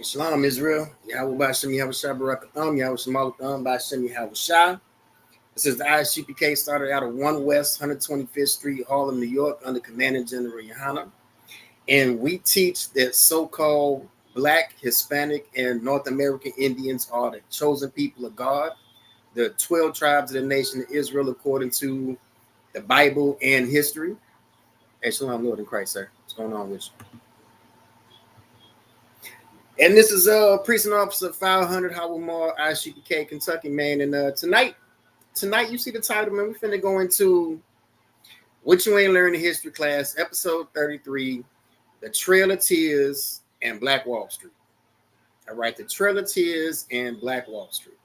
Shalom, Israel. Yahweh Bashem Yahweh Shah Barakatham, Yahweh Shemalah Tham, Bashem Yahweh Shah. This is the ISUPK, started out of 1 West 125th Street, Harlem, New York, under Commanding General Yohana. And we teach that so-called Black, Hispanic, and North American Indians are the chosen people of God, the 12 tribes of the nation of Israel, according to the Bible and history. Hey, Shalom, Lord in Christ, sir. What's going on with you? And this is Precinct Officer 500 Howard ISUPK, Kentucky, man. And tonight you see the title, man. We finna go into What You Ain't Learned in History Class, episode 33, The Trail of Tears and Black Wall Street. All right, The Trail of Tears and Black Wall Street.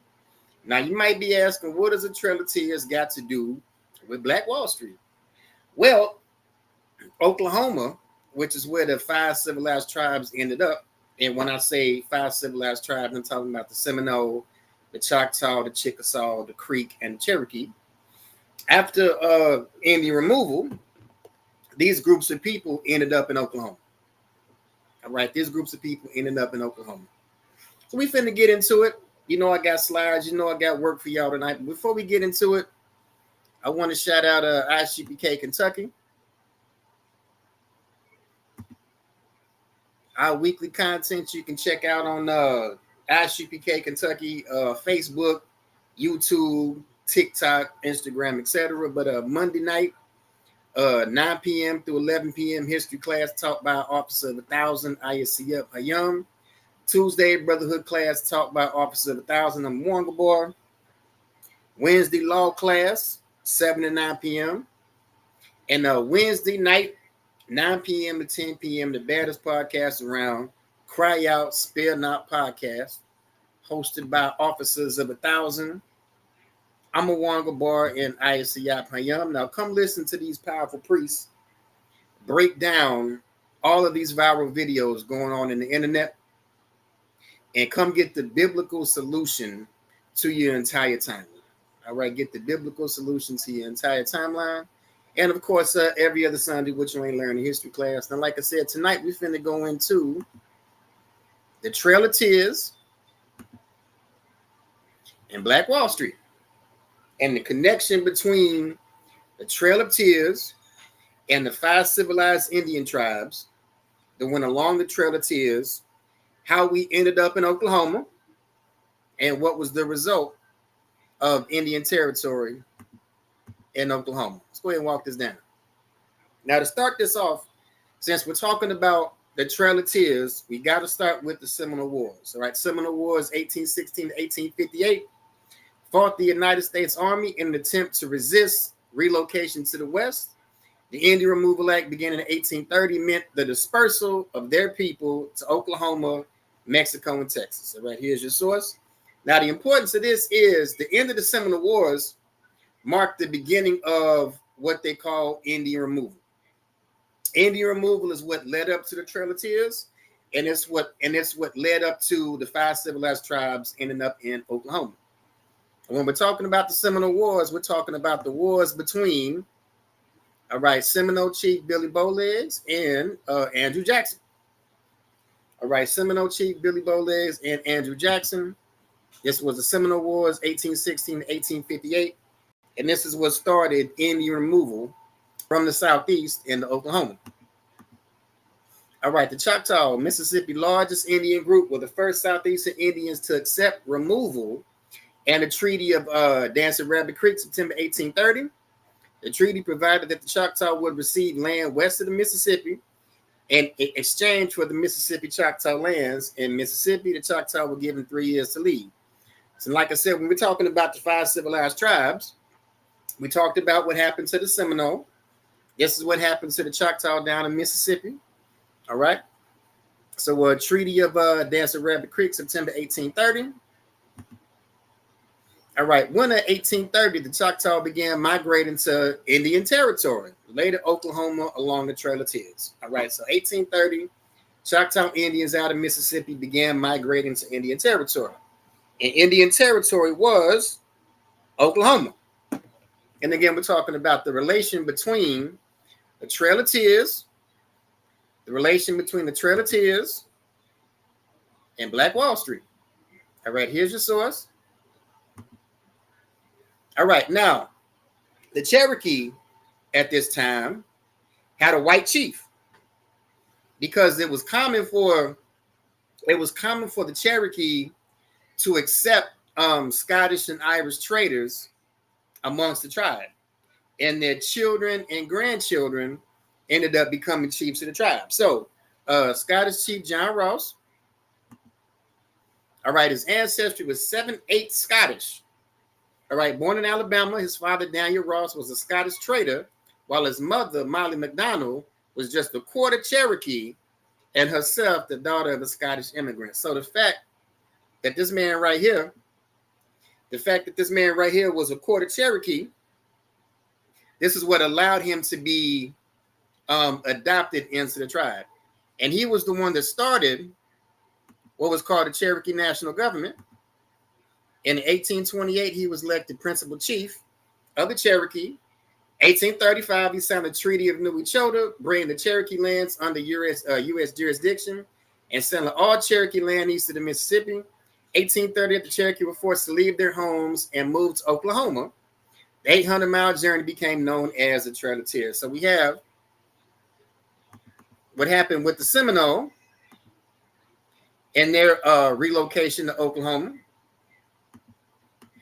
Now, you might be asking, what does the Trail of Tears got to do with Black Wall Street? Well, Oklahoma, which is where the 5 civilized tribes ended up, and when I say 5 civilized tribes, I'm talking about the Seminole, the Choctaw, the Chickasaw, the Creek, and the Cherokee. After Indian removal, these groups of people ended up in Oklahoma. All right, these groups of people ended up in Oklahoma. So we finna get into it. You know I got slides. You know I got work for y'all tonight. But before we get into it, I want to shout out ISUPK Kentucky. Our weekly content you can check out on ISUPK Kentucky, Facebook, YouTube, TikTok, Instagram, etc. But Monday night, 9 p.m. through 11 p.m. history class taught by Officer of 1,000, ISUPK. Tuesday, Brotherhood class taught by Officer of 1,000, Mwanga. Wednesday, law class, 7 to 9 p.m. And Wednesday night, 9 p.m. to 10 p.m., the baddest podcast around, Cry Out, Spare Not podcast, hosted by Officers of 1,000, Mwanga and ISUPK. Now, come listen to these powerful priests break down all of these viral videos going on in the internet and come get the biblical solution to your entire timeline. All right, get the biblical solution to your entire timeline. And of course, every other Sunday, What You Ain't Learned in History class. Now, like I said, tonight we finna go into the Trail of Tears and Black Wall Street, and the connection between the Trail of Tears and the 5 civilized Indian tribes that went along the Trail of Tears, how we ended up in Oklahoma, and what was the result of Indian territory in Oklahoma. Let's go ahead and walk this down. Now, to start this off, since we're talking about the Trail of Tears, we got to start with the Seminole Wars. All right, Seminole Wars, 1816 to 1858, fought the United States Army in an attempt to resist relocation to the West. The Indian Removal Act, beginning in 1830, meant the dispersal of their people to Oklahoma, Mexico, and Texas. All right, here's your source. Now, the importance of this is the end of the Seminole Wars marked the beginning of what they call Indian removal. Indian removal is what led up to the Trail of Tears, and it's what led up to the 5 civilized tribes ending up in Oklahoma. And when we're talking about the Seminole Wars, we're talking about the wars between, all right, Seminole Chief Billy Bowlegs and Andrew Jackson. All right, Seminole Chief Billy Bowlegs and Andrew Jackson. This was the Seminole Wars, 1816 to 1858. And this is what started Indian removal from the Southeast into Oklahoma. All right, the Choctaw, Mississippi, largest Indian group, were the first Southeastern Indians to accept removal, and the Treaty of Dancing Rabbit Creek, September 1830. The treaty provided that the Choctaw would receive land west of the Mississippi and in exchange for the Mississippi Choctaw lands in Mississippi. The Choctaw were given 3 years to leave. So like I said, when we're talking about the 5 civilized tribes, we talked about what happened to the Seminole. This is what happened to the Choctaw down in Mississippi. All right. So a Treaty of Dancing Rabbit Creek, September 1830. All right. When in 1830, the Choctaw began migrating to Indian territory, later Oklahoma, along the Trail of Tears. All right. So 1830, Choctaw Indians out of Mississippi began migrating to Indian territory. And Indian territory was Oklahoma. And again, we're talking about the relation between the Trail of Tears, the relation between the Trail of Tears and Black Wall Street. All right, here's your source. All right, now, the Cherokee at this time had a white chief because it was common for the Cherokee to accept Scottish and Irish traders amongst the tribe, and their children and grandchildren ended up becoming chiefs of the tribe. So, Scottish Chief John Ross. All right, his ancestry was 7/8 Scottish. All right, born in Alabama, his father Daniel Ross was a Scottish trader, while his mother Molly McDonald was just a quarter Cherokee, and herself the daughter of a Scottish immigrant. So the fact that this man right here was a quarter Cherokee, this is what allowed him to be adopted into the tribe. And he was the one that started what was called the Cherokee National Government. In 1828, he was elected principal chief of the Cherokee. 1835, he signed the Treaty of New Echota, bringing the Cherokee lands under U.S. jurisdiction and selling all Cherokee land east of the Mississippi. 1830, the Cherokee were forced to leave their homes and move to Oklahoma. The 800-mile journey became known as the Trail of Tears. So we have what happened with the Seminole and their relocation to Oklahoma.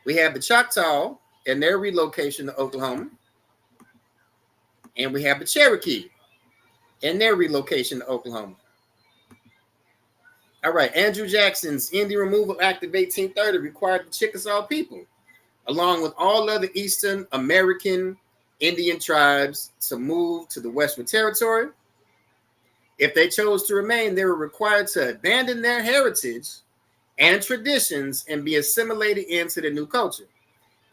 We have the Choctaw and their relocation to Oklahoma. And we have the Cherokee and their relocation to Oklahoma. All right, Andrew Jackson's Indian Removal Act of 1830 required the Chickasaw people, along with all other Eastern American Indian tribes, to move to the Western Territory. If they chose to remain, they were required to abandon their heritage and traditions and be assimilated into the new culture.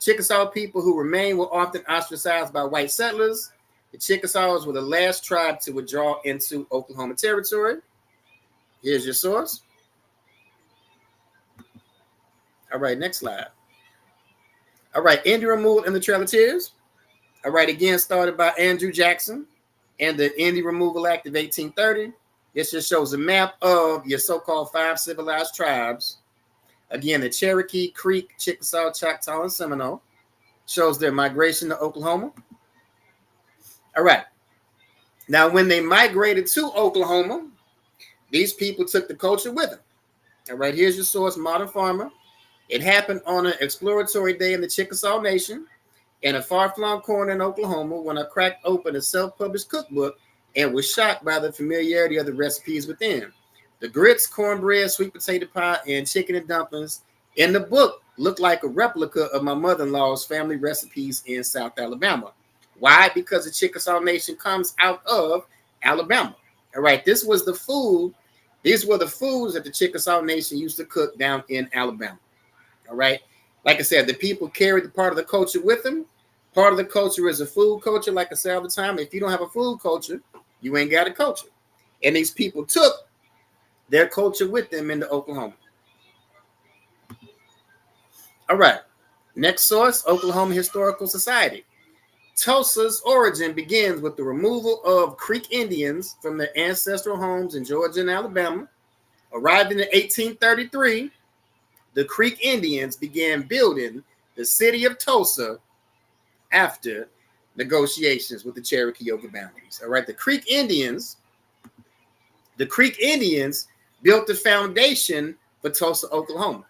Chickasaw people who remained were often ostracized by white settlers. The Chickasaws were the last tribe to withdraw into Oklahoma Territory. Here's your source. All right, next slide. All right, Indian Removal and the Trail of Tears. All right, again, started by Andrew Jackson and the Indian Removal Act of 1830. This just shows a map of your so-called 5 civilized tribes. Again, the Cherokee, Creek, Chickasaw, Choctaw, and Seminole. Shows their migration to Oklahoma. All right. Now, when they migrated to Oklahoma, these people took the culture with them. All right, here's your source, Modern Farmer. It happened on an exploratory day in the Chickasaw Nation in a far-flung corner in Oklahoma when I cracked open a self-published cookbook and was shocked by the familiarity of the recipes within. The grits, cornbread, sweet potato pie, and chicken and dumplings in the book looked like a replica of my mother-in-law's family recipes in South Alabama. Why? Because the Chickasaw Nation comes out of Alabama. All right, this was the food. These were the foods that the Chickasaw Nation used to cook down in Alabama. All right, like I said, the people carried the part of the culture with them. Part of the culture is a food culture. Like I say all the time, if you don't have a food culture, you ain't got a culture. And these people took their culture with them into Oklahoma. All right, next source, Oklahoma Historical Society. Tulsa's origin begins with the removal of Creek Indians from their ancestral homes in Georgia and Alabama. Arriving in 1833, the Creek Indians began building the city of Tulsa after negotiations with the Cherokee over boundaries. All right, the Creek Indians built the foundation for Tulsa, Oklahoma.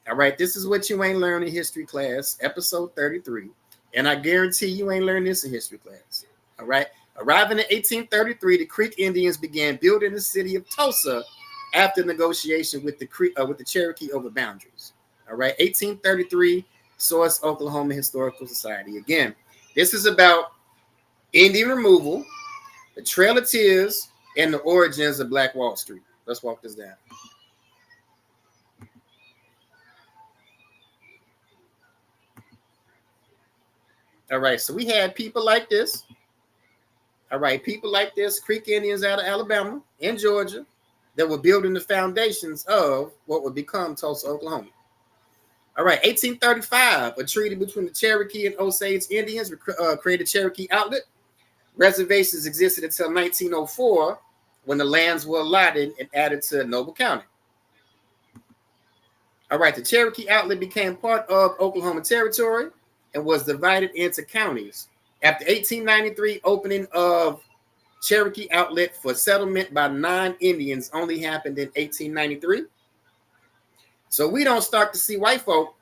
All right, this is what you ain't learned in history class, episode 33. And I guarantee you ain't learned this in history class. All right. Arriving in 1833, the Creek Indians began building the city of Tulsa after negotiation with the Cherokee over boundaries. All right. 1833, source Oklahoma Historical Society. Again, this is about Indian removal, the Trail of Tears, and the origins of Black Wall Street. Let's walk this down. All right, so we had people like this. All right, people like this, Creek Indians out of Alabama and Georgia, that were building the foundations of what would become Tulsa, Oklahoma. All right, 1835, a treaty between the Cherokee and Osage Indians created Cherokee Outlet. Reservations existed until 1904, when the lands were allotted and added to Noble County. All right, the Cherokee Outlet became part of Oklahoma Territory and was divided into counties. After 1893 opening of Cherokee Outlet for settlement by non-Indians only happened in 1893. So we don't start to see white folk.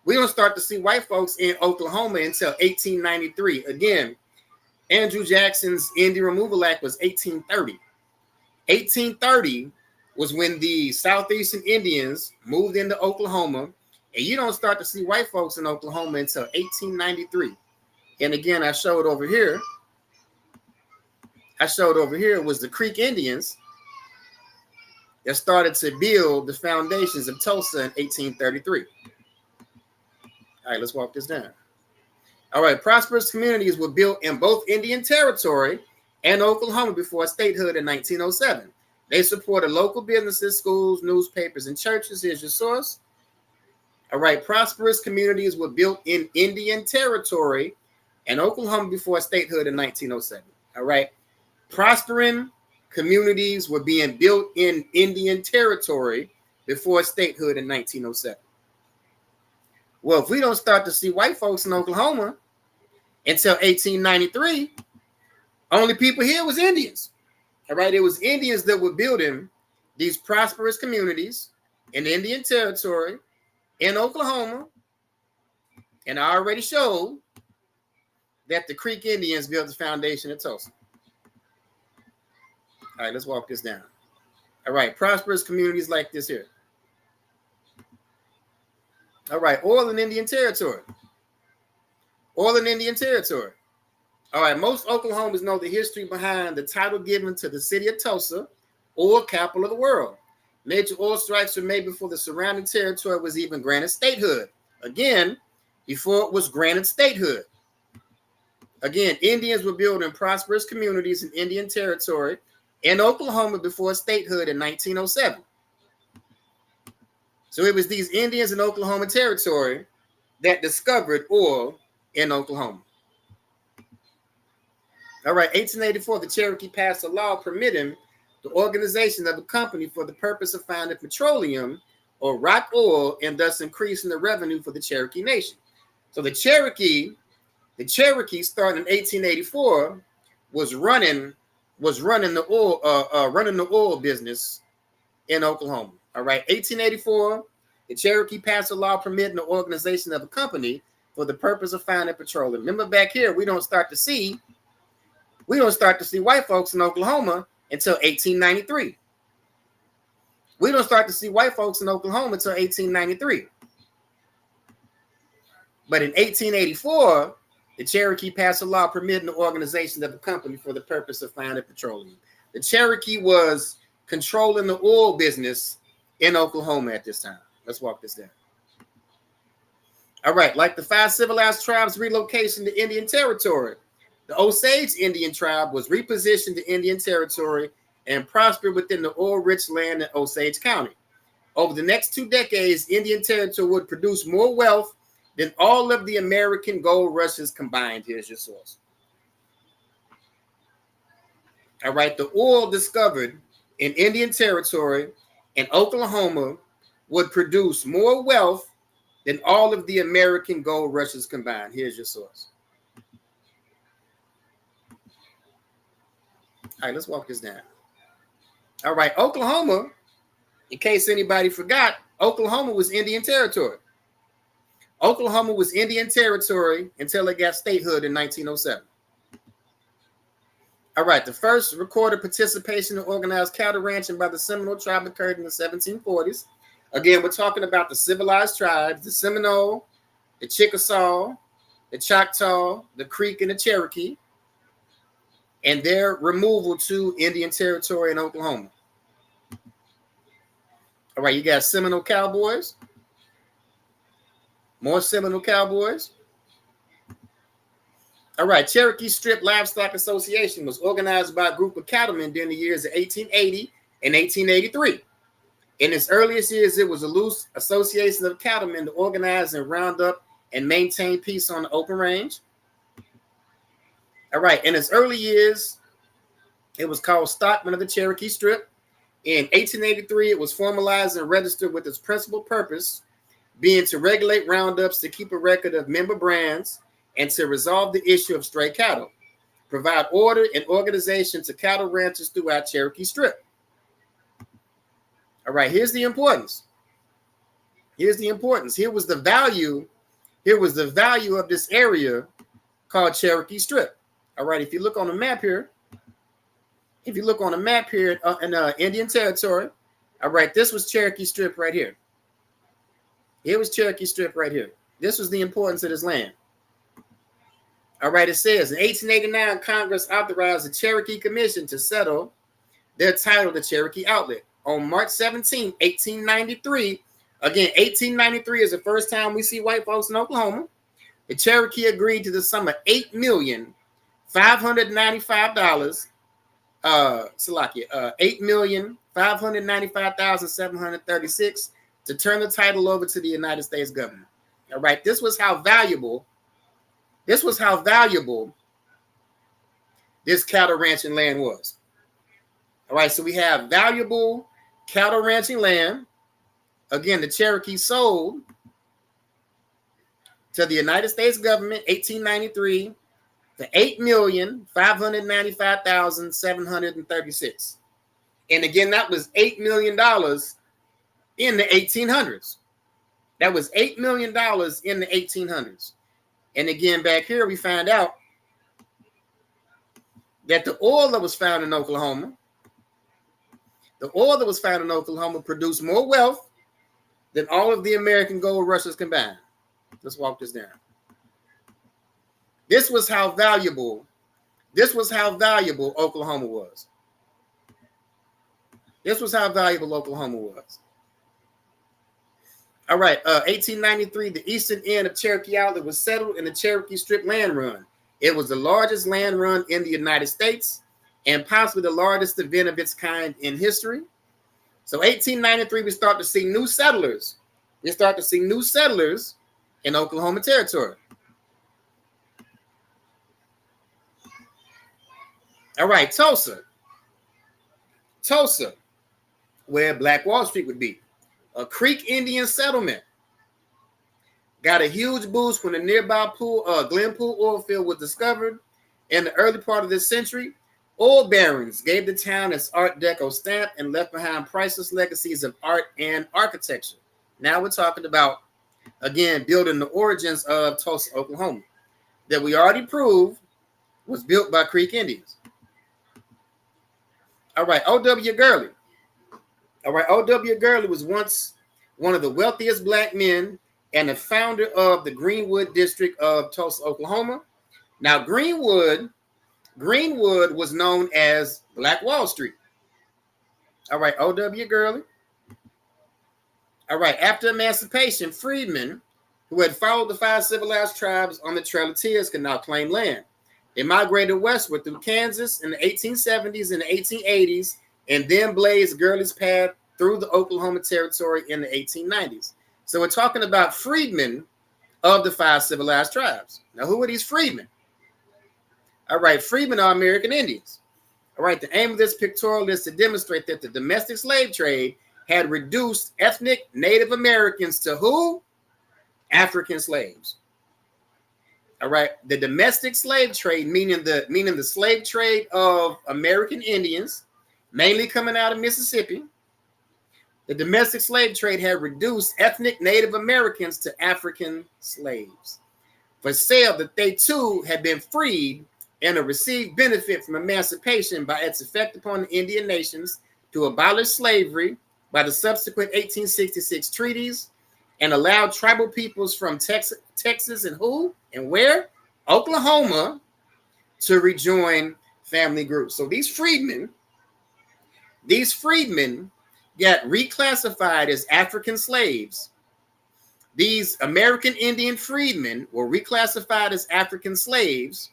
We don't start to see white folks in Oklahoma until 1893. Again, Andrew Jackson's Indian Removal Act was 1830. 1830 was when the Southeastern Indians moved into Oklahoma, and you don't start to see white folks in Oklahoma until 1893. And again, I showed over here was the Creek Indians that started to build the foundations of Tulsa in 1833. All right, let's walk this down. All right, prosperous communities were built in both Indian Territory and Oklahoma before statehood in 1907. They supported local businesses, schools, newspapers, and churches. Here's your source. All right, prosperous communities were built in Indian Territory and Oklahoma before statehood in 1907. All right, prospering communities were being built in Indian Territory before statehood in 1907. Well, if we don't start to see white folks in Oklahoma until 1893, only people here was Indians. All right, it was Indians that were building these prosperous communities in Indian Territory in Oklahoma. And I already showed that the Creek Indians built the foundation of Tulsa. All right, let's walk this down. All right, prosperous communities like this here. All right, oil in Indian Territory. Oil in Indian Territory. All right, most Oklahomans know the history behind the title given to the city of Tulsa, oil capital of the world. Major oil strikes were made before the surrounding territory was even granted statehood. Again, before it was granted statehood. Again, Indians were building prosperous communities in Indian Territory in Oklahoma before statehood in 1907. So it was these Indians in Oklahoma Territory that discovered oil in Oklahoma. All right, 1884, the Cherokee passed a law permitting the organization of a company for the purpose of finding petroleum or rock oil and thus increasing the revenue for the Cherokee Nation. So the Cherokee starting in 1884 was running the oil business in Oklahoma. All right, 1884, the Cherokee passed a law permitting the organization of a company for the purpose of finding petroleum. Remember back here, we don't start to see white folks in Oklahoma until 1893. We don't start to see white folks in Oklahoma until 1893. But in 1884, the Cherokee passed a law permitting the organization of a company for the purpose of finding petroleum. The Cherokee was controlling the oil business in Oklahoma at this time. Let's walk this down. All right, like the 5 civilized tribes relocation to Indian Territory, the Osage Indian tribe was repositioned to Indian Territory and prospered within the oil-rich land in Osage County. Over the next 2 decades, Indian Territory would produce more wealth than all of the American gold rushes combined. Here's your source. All right, the oil discovered in Indian Territory and Oklahoma would produce more wealth than all of the American gold rushes combined. Here's your source. All right, let's walk this down. All right, Oklahoma, in case anybody forgot, Oklahoma was Indian Territory. Oklahoma was Indian Territory until it got statehood in 1907. All right, the first recorded participation in organized cattle ranching by the Seminole tribe occurred in the 1740s. Again, we're talking about the civilized tribes, the Seminole, the Chickasaw, the Choctaw, the Creek, and the Cherokee, and their removal to Indian Territory in Oklahoma. All right, you got Seminole cowboys. More Seminole cowboys. All right, Cherokee Strip Livestock Association was organized by a group of cattlemen during the years of 1880 and 1883. In its earliest years, it was a loose association of cattlemen to organize and round up and maintain peace on the open range. All right, in its early years, it was called Stockmen of the Cherokee Strip. In 1883, it was formalized and registered with its principal purpose being to regulate roundups, to keep a record of member brands, and to resolve the issue of stray cattle, provide order and organization to cattle ranchers throughout Cherokee Strip. All right, here's the importance. Here's the importance. Here was the value. Here was the value of this area called Cherokee Strip. All right, if you look on the map here, in Indian Territory, all right, this was Cherokee Strip right here. Here was Cherokee Strip right here. This was the importance of this land. All right, it says in 1889, Congress authorized the Cherokee Commission to settle their title, the Cherokee Outlet. On March 17, 1893, again, 1893 is the first time we see white folks in Oklahoma. The Cherokee agreed to the sum of $8,595,736 to turn the title over to the United States government. All right, this was how valuable this cattle ranching land was. All right, so we have valuable cattle ranching land. Again, the Cherokee sold to the United States government, 1893, for $8,595,736. And again, that was $8 million in the 1800s. That was $8 million in the 1800s. And again, back here, we find out that the oil that was found in Oklahoma, produced more wealth than all of the American gold rushes combined. Let's walk this down. This was how valuable Oklahoma was. All right, 1893, the eastern end of Cherokee Outlet was settled in the Cherokee Strip land run. It was the largest land run in the United States and possibly the largest event of its kind in history. So 1893, we start to see new settlers. in Oklahoma Territory. All right, Tulsa, where Black Wall Street would be. A Creek Indian settlement got a huge boost when the nearby Glenpool oil field was discovered in the early part of this century. Oil barons gave the town its Art Deco stamp and left behind priceless legacies of art and architecture. Now we're talking about, again, building the origins of Tulsa, Oklahoma, that we already proved was built by Creek Indians. All right, O.W. Gurley. O.W. Gurley was once one of the wealthiest black men and the founder of the Greenwood district of Tulsa, Oklahoma. Now, Greenwood was known as Black Wall Street. All right, O.W. Gurley. All right, after emancipation, freedmen who had followed the 5 civilized tribes on the Trail of Tears could now claim land. They migrated westward through Kansas in the 1870s and the 1880s, and then blazed Gurley's path through the Oklahoma Territory in the 1890s. So we're talking about freedmen of the 5 civilized tribes. Now, who are these freedmen? All right, freedmen are American Indians. All right, the aim of this pictorial is to demonstrate that the domestic slave trade had reduced ethnic Native Americans to who? African slaves. All right, the domestic slave trade, meaning the slave trade of American Indians, mainly coming out of Mississippi. The domestic slave trade had reduced ethnic Native Americans to African slaves for sale, that they too had been freed and received benefit from emancipation by its effect upon the Indian nations to abolish slavery by the subsequent 1866 treaties and allowed tribal peoples from Texas and who and where? Oklahoma to rejoin family groups. So these freedmen got reclassified as African slaves. These American Indian freedmen were reclassified as African slaves.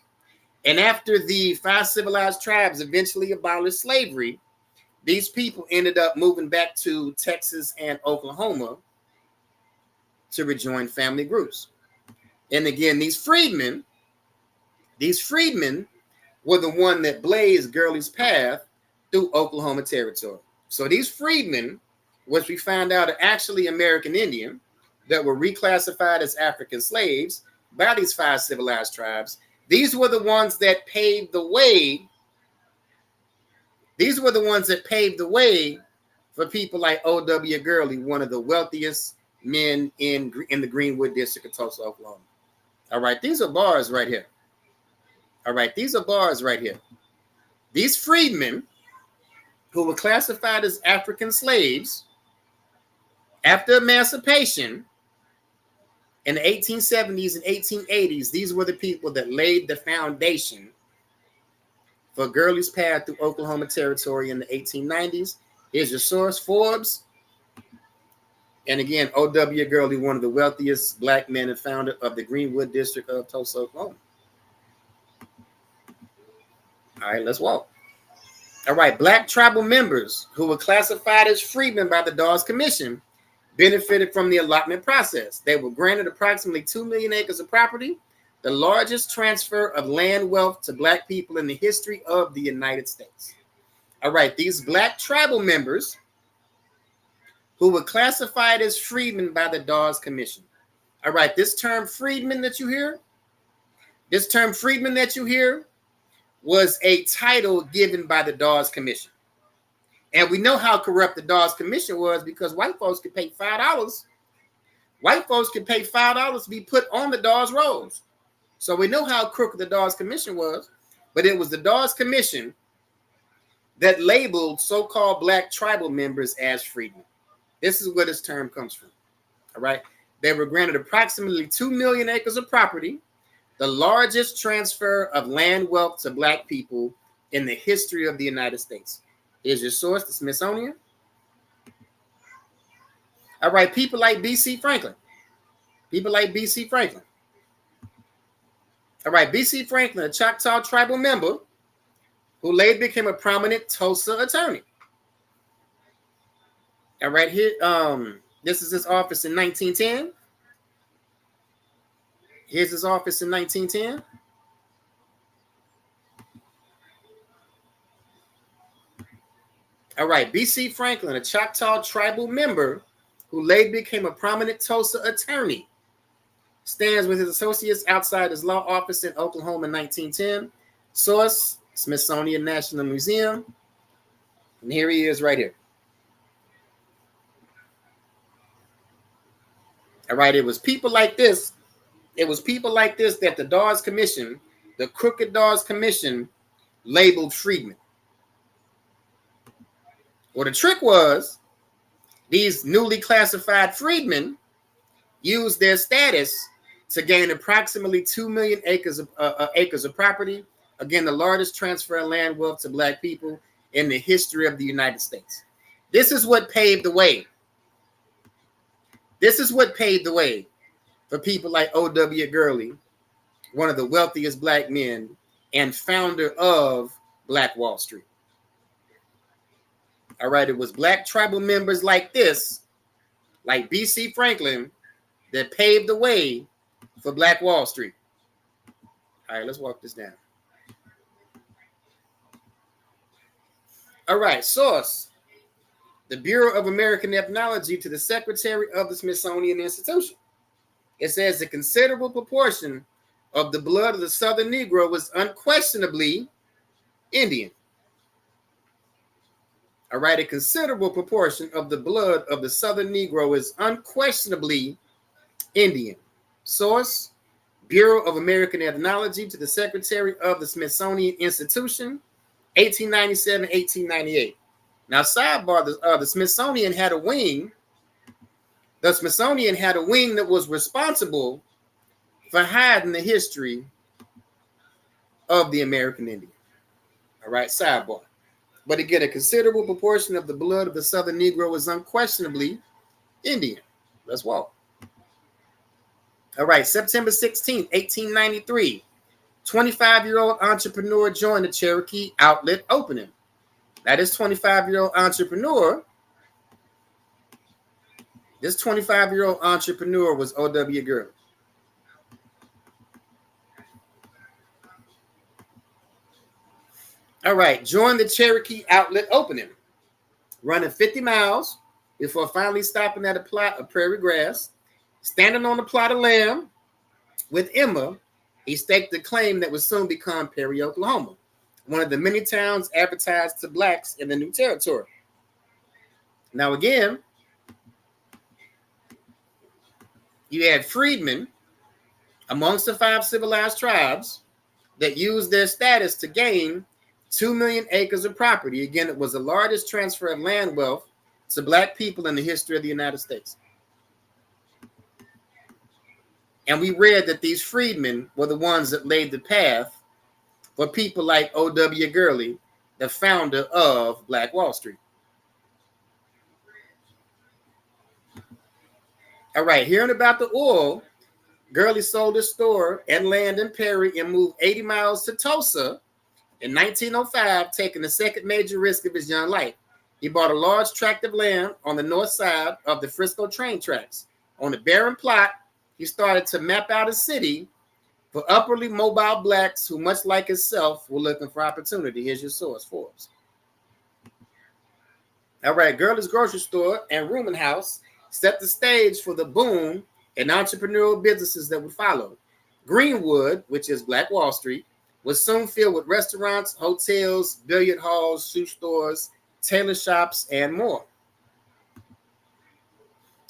And after the 5 civilized tribes eventually abolished slavery, these people ended up moving back to Texas and Oklahoma to rejoin family groups. And again, these freedmen were the one that blazed Gurley's path through Oklahoma Territory. So these freedmen, which we found out are actually American Indian, that were reclassified as African slaves by these 5 civilized tribes, these were the ones that paved the way. These were the ones that paved the way for people like O.W. Gurley, one of the wealthiest men in the Greenwood district of Tulsa, Oklahoma. All right, these are bars right here. All right, these are bars right here. These freedmen who were classified as African slaves after emancipation in the 1870s and 1880s, these were the people that laid the foundation for Gurley's path through Oklahoma Territory in the 1890s. Here's your source, Forbes. And again, O.W. Gurley, one of the wealthiest black men and founder of the Greenwood district of Tulsa, Oklahoma. All right, let's walk. All right, black tribal members who were classified as freedmen by the Dawes Commission benefited from the allotment process. They were granted approximately 2 million acres of property, the largest transfer of land wealth to black people in the history of the United States. All right, these black tribal members who were classified as freedmen by the Dawes Commission. All right, this term freedmen that you hear, was a title given by the Dawes Commission. And we know how corrupt the Dawes Commission was because white folks could pay $5. White folks could pay $5 to be put on the Dawes rolls. So we know how crooked the Dawes Commission was, but it was the Dawes Commission that labeled so-called black tribal members as freedmen. This is where this term comes from. All right. They were granted approximately 2 million acres of property, the largest transfer of land wealth to black people in the history of the United States. Here's your source, the Smithsonian. All right, people like B.C. Franklin. All right, B.C. Franklin, a Choctaw tribal member who later became a prominent Tulsa attorney. All right, here, this is his office in 1910. Here's his office in 1910. All right, B.C. Franklin, a Choctaw tribal member who later became a prominent Tulsa attorney, stands with his associates outside his law office in Oklahoma in 1910. Source, Smithsonian National Museum. And here he is right here. All right, it was people like this. That the Dawes Commission, the crooked Dawes Commission, labeled freedmen. Well, the trick was these newly classified freedmen used their status to gain approximately 2 million acres of property. Again, the largest transfer of land wealth to black people in the history of the United States. This is what paved the way. For people like O.W. Gurley, one of the wealthiest black men and founder of Black Wall Street. All right, it was black tribal members like this, like B.C. Franklin, that paved the way for Black Wall Street. All right, let's walk this down. All right, source, the Bureau of American Ethnology to the Secretary of the Smithsonian Institution. It says a considerable proportion of the blood of the Southern Negro was unquestionably Indian. All right, a considerable proportion of the blood of the Southern Negro is unquestionably Indian. Source, Bureau of American Ethnology to the Secretary of the Smithsonian Institution, 1897, 1898. Now, sidebar, the Smithsonian had a wing. The Smithsonian had a wing that was responsible for hiding the history of the American Indian. All right, sidebar. But again, a considerable proportion of the blood of the Southern Negro is unquestionably Indian. Let's walk. All right, September 16th, 1893, 25-year-old entrepreneur joined the Cherokee outlet opening. Now, this 25-year-old entrepreneur, was O.W. Gurley. All right, joined the Cherokee outlet opening. running 50 miles before finally stopping at a plot of prairie grass. Standing on a plot of land with Emma, he staked a claim that would soon become Perry, Oklahoma, one of the many towns advertised to blacks in the new territory. Now again, you had freedmen amongst the 5 civilized tribes that used their status to gain 2 million acres of property. Again, it was the largest transfer of land wealth to black people in the history of the United States. And we read that these freedmen were the ones that laid the path for people like O.W. Gurley, the founder of Black Wall Street. All right, hearing about the oil, Gurley sold his store and land in Perry and moved 80 miles to Tulsa in 1905, taking the second major risk of his young life. He bought a large tract of land on the north side of the Frisco train tracks. On the barren plot, he started to map out a city for upwardly mobile blacks who, much like himself, were looking for opportunity. Here's your source, Forbes. All right, Gurley's grocery store and rooming house set the stage for the boom in entrepreneurial businesses that would follow. Greenwood, which is Black Wall Street, was soon filled with restaurants, hotels, billiard halls, shoe stores, tailor shops, and more.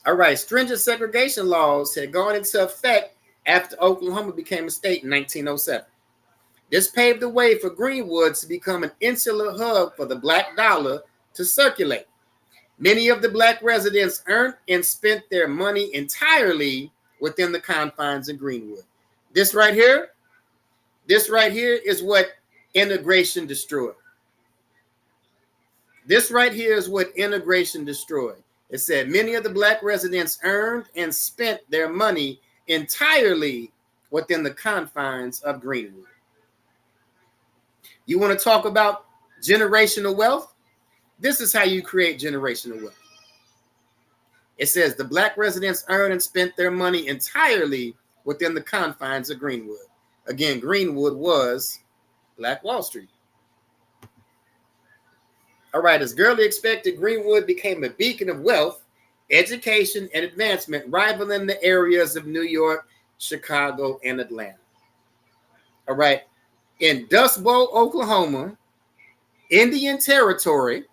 All right, stringent segregation laws had gone into effect after Oklahoma became a state in 1907. This paved the way for Greenwood to become an insular hub for the black dollar to circulate. Many of the black residents earned and spent their money entirely within the confines of Greenwood. This right here is what integration destroyed. This right here is what integration destroyed. It said many of the black residents earned and spent their money entirely within the confines of Greenwood. You want to talk about generational wealth? This is how you create generational wealth. It says the black residents earned and spent their money entirely within the confines of Greenwood. Again, Greenwood was Black Wall Street. All right, as Gurley expected, Greenwood became a beacon of wealth, education, and advancement, rivaling the areas of New York, Chicago, and Atlanta. All right, in Dust Bowl, Oklahoma, Indian Territory,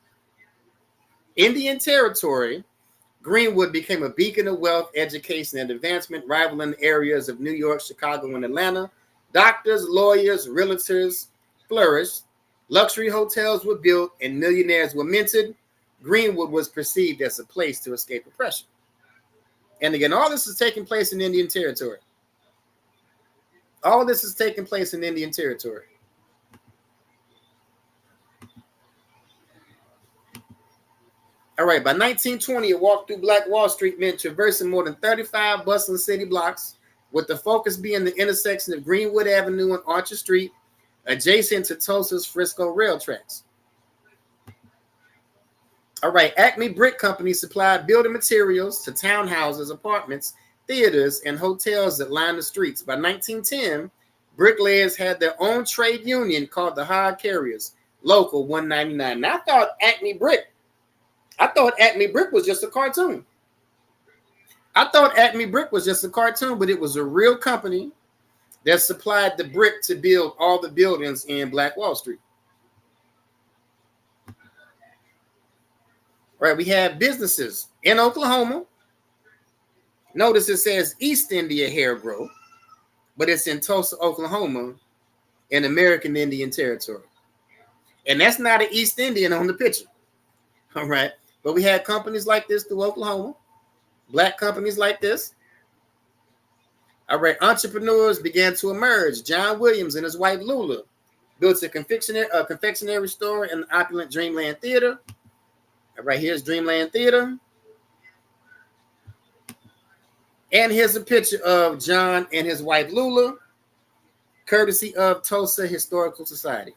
Greenwood became a beacon of wealth, education, and advancement, rivaling the areas of New York, Chicago, and Atlanta. Doctors, lawyers, realtors flourished. Luxury hotels were built and millionaires were minted. Greenwood was perceived as a place to escape oppression. And again, all this is taking place in Indian Territory. All this is taking place in Indian Territory. All right, by 1920, a walk through Black Wall Street meant traversing more than 35 bustling city blocks, with the focus being the intersection of Greenwood Avenue and Archer Street, adjacent to Tulsa's Frisco rail tracks. All right, Acme Brick Company supplied building materials to townhouses, apartments, theaters, and hotels that lined the streets. By 1910, bricklayers had their own trade union called the Hod Carriers, Local 199. Now, I thought Acme Brick was just a cartoon. But it was a real company that supplied the brick to build all the buildings in Black Wall Street. Right, we have businesses in Oklahoma. Notice it says East India Hair Grove, but it's in Tulsa, Oklahoma, in American Indian Territory. And that's not an East Indian on the picture. All right, but we had companies like this through Oklahoma, black companies like this. All right, entrepreneurs began to emerge. John Williams and his wife Lula built a confectionery store in the opulent Dreamland Theater. All right, here's Dreamland Theater. And here's a picture of John and his wife Lula, courtesy of Tulsa Historical Society.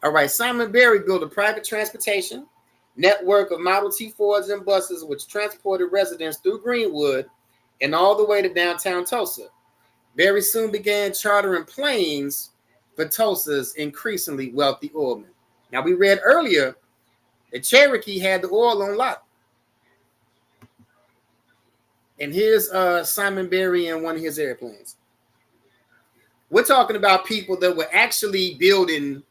All right, Simon Berry built a private transportation network of Model T Fords and buses which transported residents through Greenwood and all the way to downtown Tulsa. Berry soon began chartering planes for Tulsa's increasingly wealthy oilmen. Now, we read earlier that Cherokee had the oil on lock. And here's Simon Berry in one of his airplanes. We're talking about people that were actually building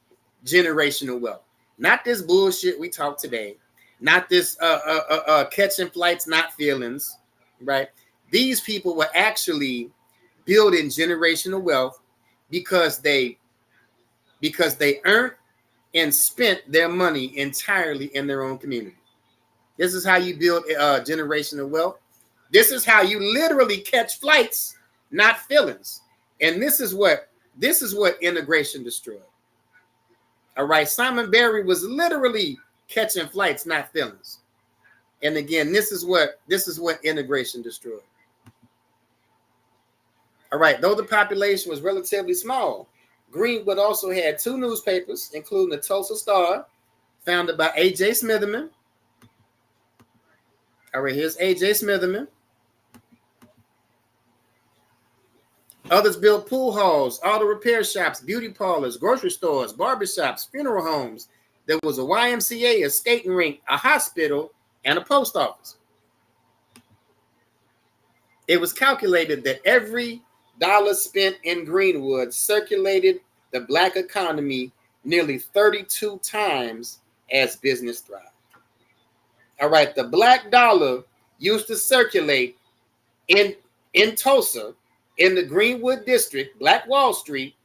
generational wealth. Not this bullshit we talk today. Not this catching flights, not feelings, right? These people were actually building generational wealth because they earned and spent their money entirely in their own community. This is how you build generational wealth. This is how you literally catch flights, not feelings. And this is what integration destroyed. All right, Simon Berry was literally catching flights, not feelings. And again, this is what integration destroyed. All right, though the population was relatively small, Greenwood also had two newspapers, including the Tulsa Star, founded by A.J. Smitherman. All right, here's A.J. Smitherman. Others built pool halls, auto repair shops, beauty parlors, grocery stores, barbershops, funeral homes. There was a YMCA, a skating rink, a hospital, and a post office. It was calculated that every dollar spent in Greenwood circulated the Black economy nearly 32 times as business thrived. All right, the Black dollar used to circulate in Tulsa, in the Greenwood district, Black Wall Street.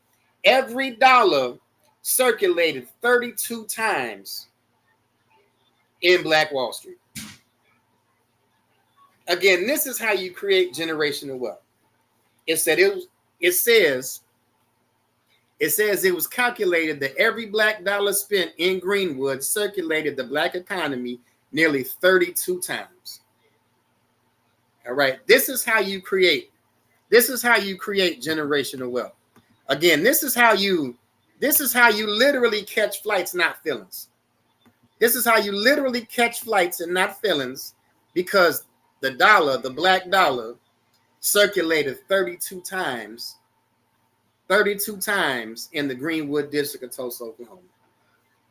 Every dollar circulated 32 times in Black Wall Street. Again, this is how you create generational wealth. It says it was calculated that every Black dollar spent in Greenwood circulated the Black economy nearly 32 times. All right, this is how you create generational wealth. Again, this is how you literally catch flights, not feelings. This is how you literally catch flights and not feelings, because the dollar, the Black dollar, circulated 32 times in the Greenwood district of Tulsa, Oklahoma.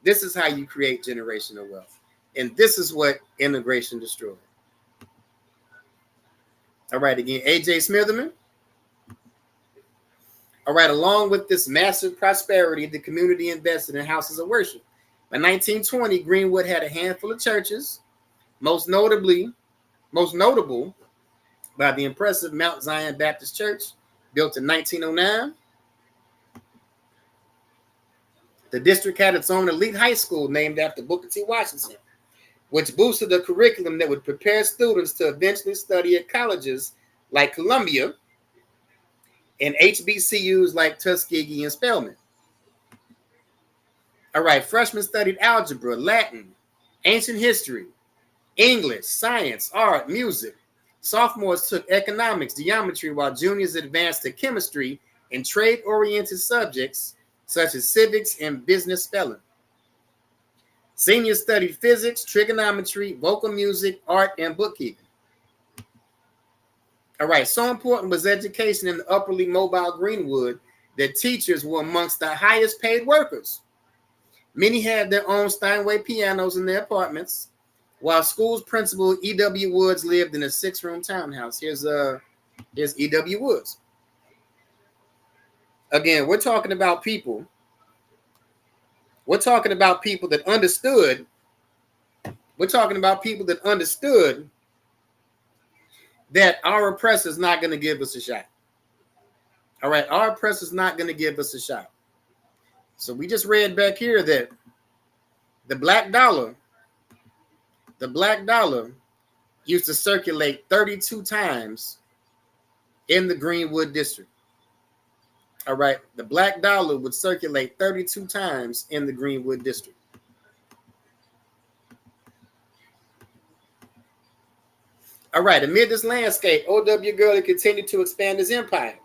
This is how you create generational wealth. And this is what integration destroyed. All right, again, A.J. Smitherman. All right, along with this massive prosperity, the community invested in houses of worship. By 1920, Greenwood had a handful of churches, most notable by the impressive Mount Zion Baptist Church, built in 1909. The district had its own elite high school named after Booker T. Washington, which boosted a curriculum that would prepare students to eventually study at colleges like Columbia and HBCUs like Tuskegee and Spelman. All right, freshmen studied algebra, Latin, ancient history, English, science, art, music. Sophomores took economics, geometry, while juniors advanced to chemistry and trade-oriented subjects such as civics and business spelling. Seniors studied physics, trigonometry, vocal music, art, and bookkeeping. All right, so important was education in the upperly mobile Greenwood that teachers were amongst the highest paid workers. Many had their own Steinway pianos in their apartments, while school's principal, E.W. Woods, lived in a 6-room townhouse. Here's E.W. Woods. Again, we're talking about people that understood. We're talking about people that understood that our oppressor's not going to give us a shot. All right, our oppressor's not going to give us a shot. So we just read back here that the black dollar used to circulate 32 times in the Greenwood district. All right, the black dollar would circulate 32 times in the Greenwood district. All right, amid this landscape, O.W. Gurley continued to expand his empire.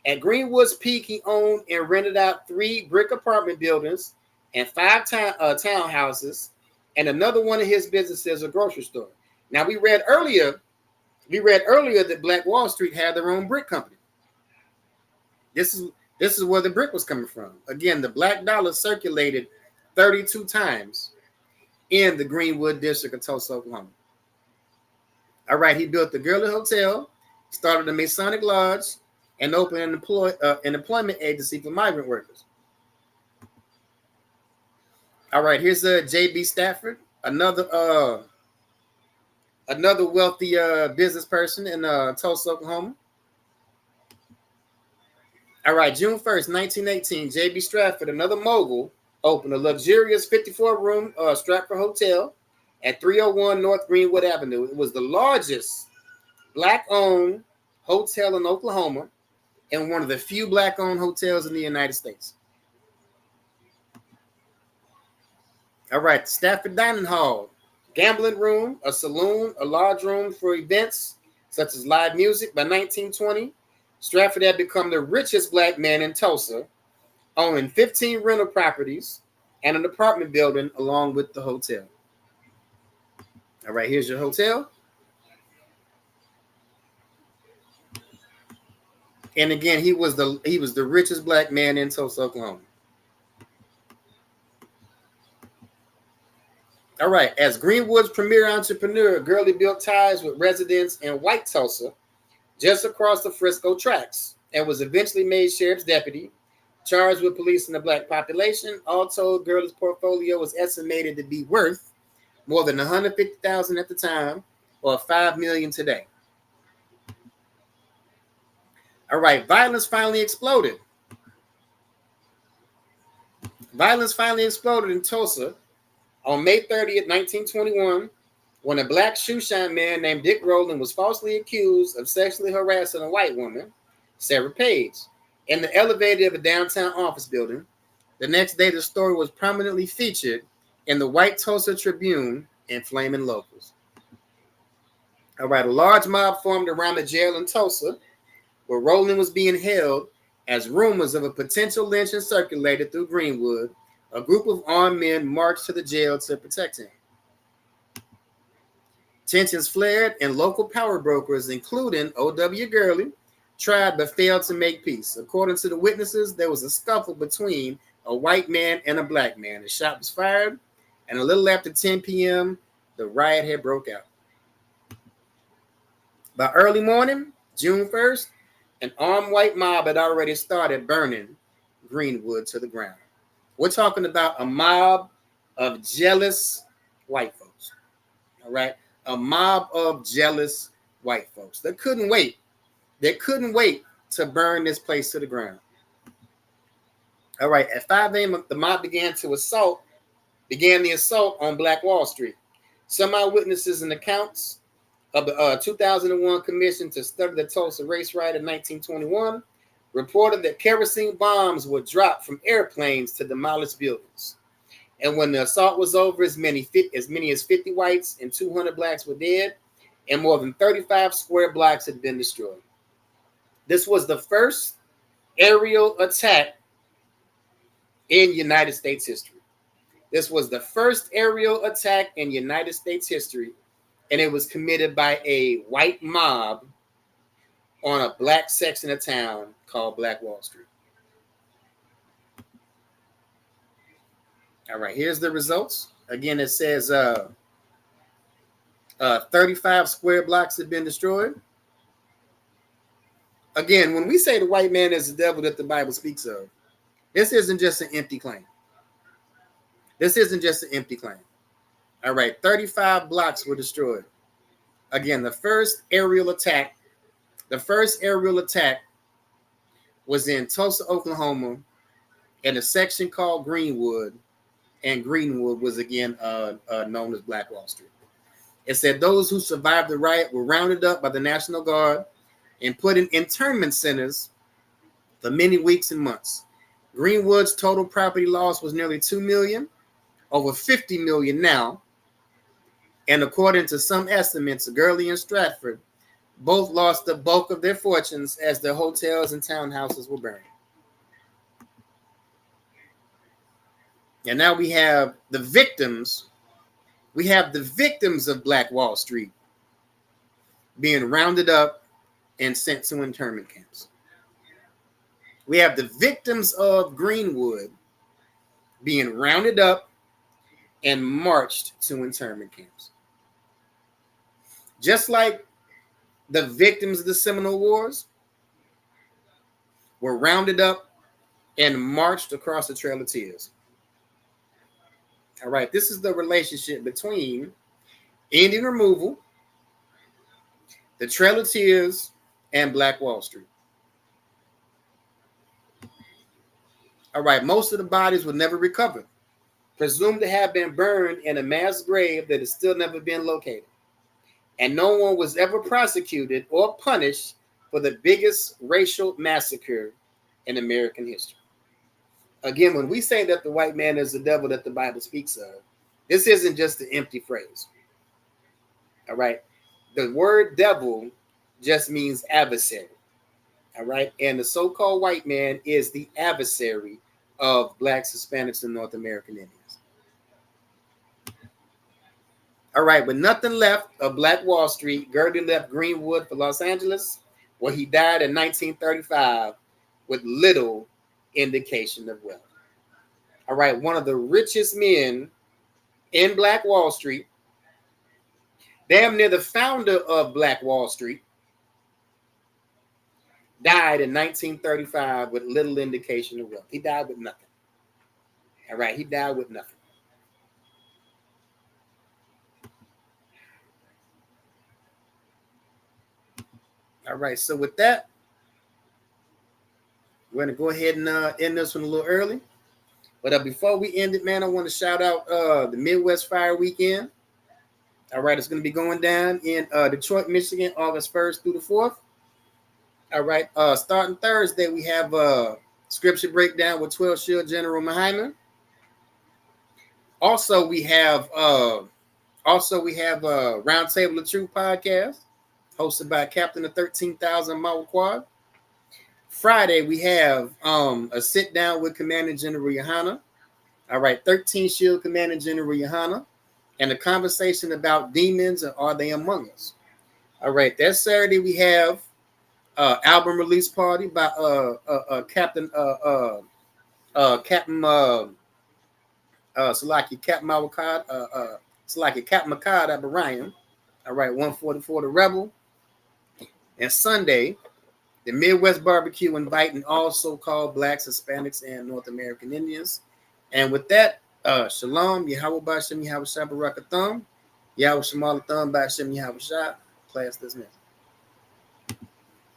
At Greenwood's peak, he owned and rented out 3 brick apartment buildings and 5 townhouses, and another one of his businesses, a grocery store. Now, we read earlier that Black Wall Street had their own brick company. This This is where the brick was coming from. Again, the black dollar circulated 32 times in the Greenwood district of Tulsa, Oklahoma. All right, he built the Gurley Hotel, started a Masonic Lodge, and opened an employment agency for migrant workers. All right, here's J.B. Stafford, another wealthy business person in Tulsa, Oklahoma. All right, June 1st, 1918, J.B. Stratford, another mogul, opened a luxurious 54-room Stratford Hotel at 301 North Greenwood Avenue. It was the largest black-owned hotel in Oklahoma and one of the few black-owned hotels in the United States. All right, Stafford Dining Hall, gambling room, a saloon, a large room for events such as live music. By 1920, Stratford had become the richest black man in Tulsa, owning 15 rental properties and an apartment building along with the hotel. All right, here's your hotel. And again, he was the richest black man in Tulsa, Oklahoma. All right, as Greenwood's premier entrepreneur, Gurley built ties with residents in White Tulsa, just across the Frisco tracks, and was eventually made sheriff's deputy, charged with policing the black population. All told, Gurley's portfolio was estimated to be worth more than $150,000 at the time, or $5 million today. All right, violence finally exploded. Violence finally exploded in Tulsa on May 30th, 1921, when a black shoeshine man named Dick Rowland was falsely accused of sexually harassing a white woman, Sarah Page, in the elevator of a downtown office building. The next day, the story was prominently featured in the White Tulsa Tribune and Flaming Locals. All right, a large mob formed around the jail in Tulsa, where Rowland was being held, as rumors of a potential lynching circulated through Greenwood. A group of armed men marched to the jail to protect him. Tensions flared, and local power brokers, including O.W. Gurley, tried but failed to make peace. According to the witnesses, there was a scuffle between a white man and a black man. A shot was fired, and a little after 10 p.m., the riot had broke out. By early morning, June 1st, an armed white mob had already started burning Greenwood to the ground. We're talking about a mob of jealous white folks. All right? A mob of jealous white folks. They couldn't wait. They couldn't wait to burn this place to the ground. All right, at 5 a.m., the mob began the assault on Black Wall Street. Some eyewitnesses and accounts of the 2001 Commission to Study the Tulsa Race Riot in 1921 reported that kerosene bombs were dropped from airplanes to demolish buildings. And when the assault was over, as many as 50 whites and 200 blacks were dead, and more than 35 square blocks had been destroyed. This was the first aerial attack in United States history. This was the first aerial attack in United States history, and it was committed by a white mob on a black section of town called Black Wall Street. All right, here's the results. Again, it says 35 square blocks have been destroyed. Again, when we say the white man is the devil that the Bible speaks of, this isn't just an empty claim. This isn't just an empty claim. All right, 35 blocks were destroyed. Again, the first aerial attack was in Tulsa, Oklahoma, in a section called Greenwood, and Greenwood was again known as Black Wall Street. It said those who survived the riot were rounded up by the National Guard and put in internment centers for many weeks and months. Greenwood's total property loss was nearly $2 million, over $50 million now. And according to some estimates, Gurley and Stratford both lost the bulk of their fortunes as their hotels and townhouses were burned. And now we have the victims. We have the victims of Black Wall Street being rounded up and sent to internment camps. We have the victims of Greenwood being rounded up and marched to internment camps. Just like the victims of the Seminole Wars were rounded up and marched across the Trail of Tears. All right, this is the relationship between Indian removal, the Trail of Tears, and Black Wall Street. All right, most of the bodies were never recovered, presumed to have been burned in a mass grave that has still never been located. And no one was ever prosecuted or punished for the biggest racial massacre in American history. Again, when we say that the white man is the devil that the Bible speaks of, this isn't just an empty phrase. All right. The word devil just means adversary. All right. And the so-called white man is the adversary of blacks, Hispanics, and North American Indians. All right. With nothing left of Black Wall Street, Gertie left Greenwood for Los Angeles, where he died in 1935 with little indication of wealth. All right. One of the richest men in Black Wall Street, damn near the founder of Black Wall Street, died in 1935 with little indication of wealth. He died with nothing. All right, he died with nothing. All right, so with that, we're going to go ahead and end this one a little early. But before we end it, man, I want to shout out the Midwest Fire Weekend. All right, it's going to be going down in Detroit, Michigan, August 1st through the 4th. All right, starting Thursday, we have scripture breakdown with 12 Shield General Muhammad. Also, we have Roundtable of Truth podcast, hosted by Captain of 13,000 Mawquad. Friday, we have a sit down with Commander General Yohana. All right, 13 Shield Commander General Yohana, and a conversation about demons and are they among us. All right, that Saturday we have album release party by Captain Salaki Captain Mawakad, Salaki Captain Makad Abarayan. All right, 144 The Rebel. And Sunday, the Midwest Barbecue, inviting all so-called blacks, Hispanics, and North American Indians. And with that, Shalom, Yahweh Bashem, Yahweh Shabbarakatham, Yahweh Shemalatham, Bashem, Yahweh Shah, class dismissed.